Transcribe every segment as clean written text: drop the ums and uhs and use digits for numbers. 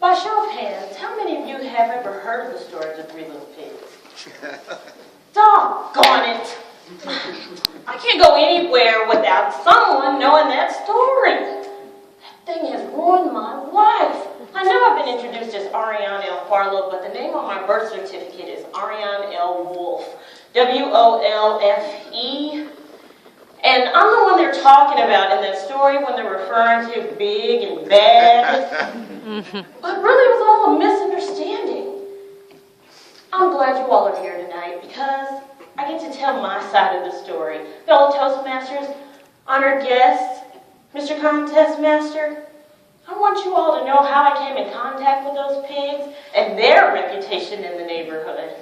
By show of hands, how many of you have ever heard of the story of the Three Little Pigs? Doggone it! I can't go anywhere without someone knowing that story. That thing has ruined my life. I know I've been introduced as Ariane L. Farlow, but the name on my birth certificate is Ariane L. Wolfe. W-O-L-F-E. And I'm the one they're talking about in that story when they're referring to big and bad. But really it was all a misunderstanding. I'm glad you all are here tonight because I get to tell my side of the story. Fellow Toastmasters, honored guests, Mr. Contest Master, I want you all to know how I came in contact with those pigs and their reputation in the neighborhood.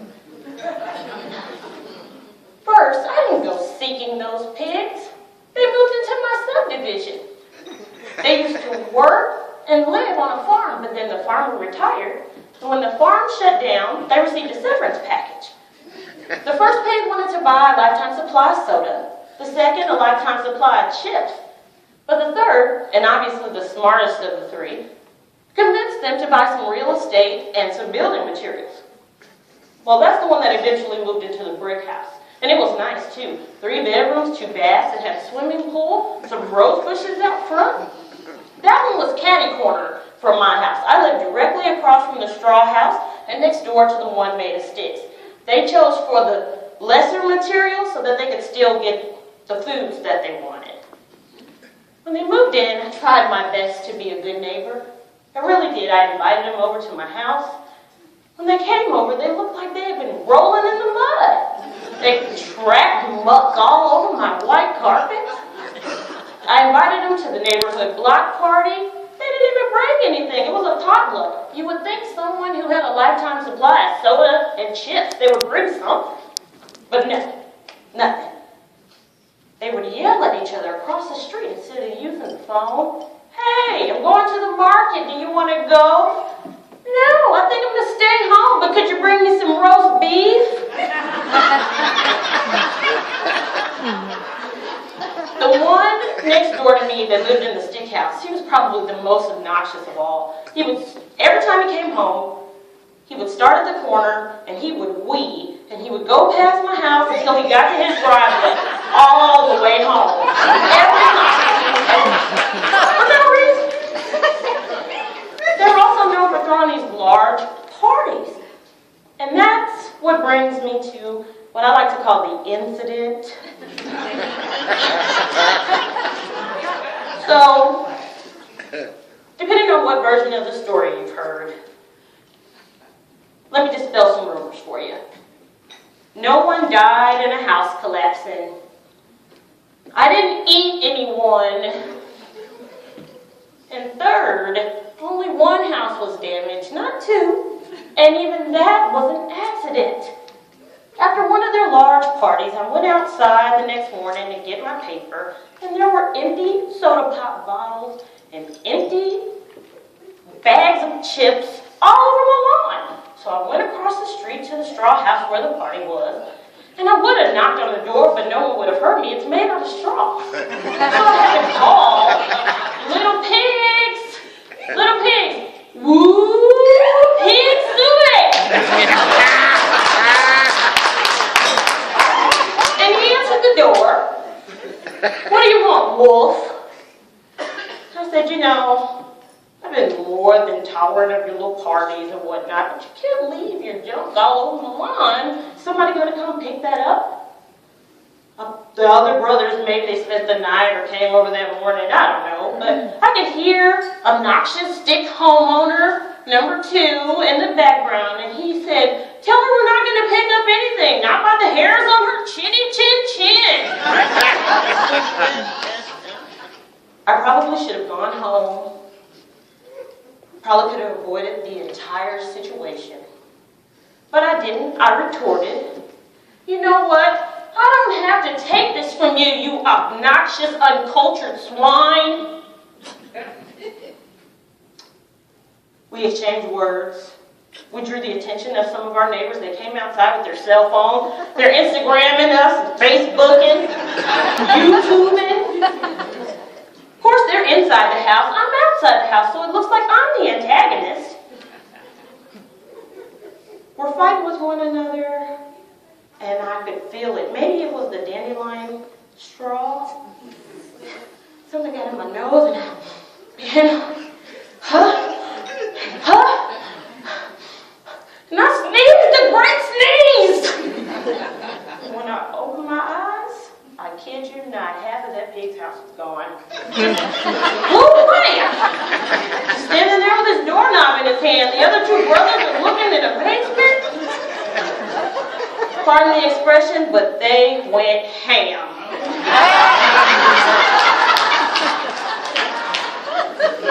First, I didn't go seeking those pigs. They moved into my subdivision. They used to work and live on a farm, but then the farmer retired, and when the farm shut down, they received a severance package. The first pig wanted to buy a lifetime supply of soda, the second a lifetime supply of chips, but the third, and obviously the smartest of the three, convinced them to buy some real estate and some building materials. Well, that's the one that eventually moved into the brick house. And it was nice, too. 3 bedrooms, 2 baths, it had a swimming pool, some rose bushes out front. That one was catty corner from my house. I lived directly across from the straw house and next door to the one made of sticks. They chose for the lesser material so that they could still get the foods that they wanted. When they moved in, I tried my best to be a good neighbor. I really did. I invited them over to my house. When they came over, they looked like they had been rolling in the mud. They tracked muck all over my white carpet. I invited them to the neighborhood block party. They didn't even bring anything. It was a potluck. You would think someone who had a lifetime supply of soda and chips, they would bring something. But nothing. They would yell at each other across the street instead of using the phone. Hey, I'm going to the market. Do you want to go? No, I think I'm going to stay home, but could you bring me some roast beef? The one next door to me that lived in the stick house, he was probably the most obnoxious of all. Every time he came home, he would start at the corner, and he would wee, and he would go past my house until he got to his driveway, all the way home. Every time. For no reason. They were also known for throwing these large parties. And that's what brings me to what I like to call the incident. So, depending on what version of the story you've heard, let me dispel some rumors for you. No one died in a house collapsing. I didn't eat anyone. And third, only one house was damaged, not 2. And even that was an accident. After one of their large parties, I went outside the next morning to get my paper, and there were empty soda pop bottles and empty bags of chips all over my lawn. So I went across the street to the straw house where the party was, and I would have knocked on the door, but no one would have heard me. It's made out of straw. So I had to call, little pigs, woo, pig suey. And he answered the door. What do you want, Wolf? I said, I've been more than tolerant of your little parties and whatnot, but you can't leave your junk all over the lawn. Somebody going to come pick that up? The other brothers, maybe they spent the night or came over that morning, I don't know. But I could hear obnoxious stick homeowner number 2 in the background, and he said, tell her we're not going to pick up anything, not by the hairs on her chinny chin chin. I probably should have gone home. Probably could have avoided the entire situation. But I didn't. I retorted, you know what? I don't have to take this from you, you obnoxious, uncultured swine. We exchanged words. We drew the attention of some of our neighbors. They came outside with their cell phone. They're Instagramming us, Facebooking, YouTubing. Of course, they're inside the house. I'm outside the house, so it looks like I'm the antagonist. to one another, and I could feel it. Maybe it was the dandelion straw. Something got in my nose, and and I sneezed, a great sneeze. When I opened my eyes, I kid you not, half of that pig's house was gone. Wham! Standing there with his doorknob in his hand, the other two brothers are looking in amazement. Pardon the expression, but they went ham.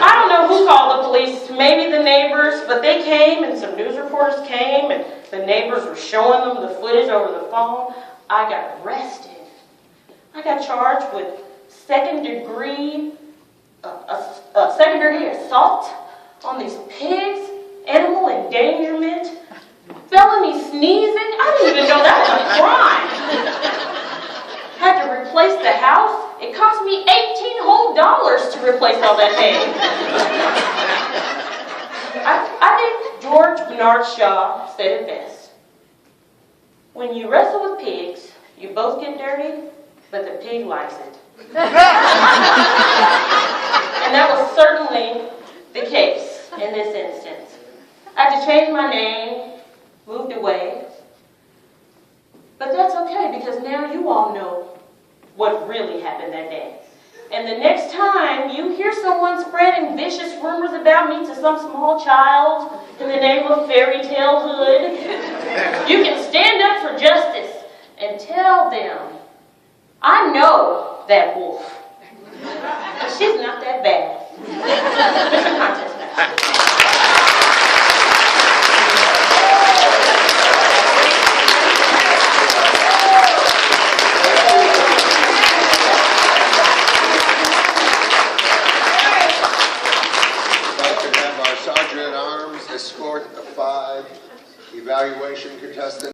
I don't know who called the police, maybe the neighbors, but they came and some news reporters came and the neighbors were showing them the footage over the phone. I got arrested. I got charged with second-degree assault on these pigs, animal endangerment, felony sneezing. I didn't even know that was a crime. Had to replace the house. It cost me $18 whole to replace all that hay. I think George Bernard Shaw said it best. When you wrestle with pigs, you both get dirty, but the pig likes it. And that was certainly the case in this instance. I had to change my name, moved away. But that's okay, because now you all know what really happened that day. And the next time you hear someone spreading vicious rumors about me to some small child in the name of fairy tale hood, you can stand up for justice and tell them, I know that Wolfe. She's not that bad. Mr. Contest now. Sergeant at Arms escort the 5 evaluation contestants.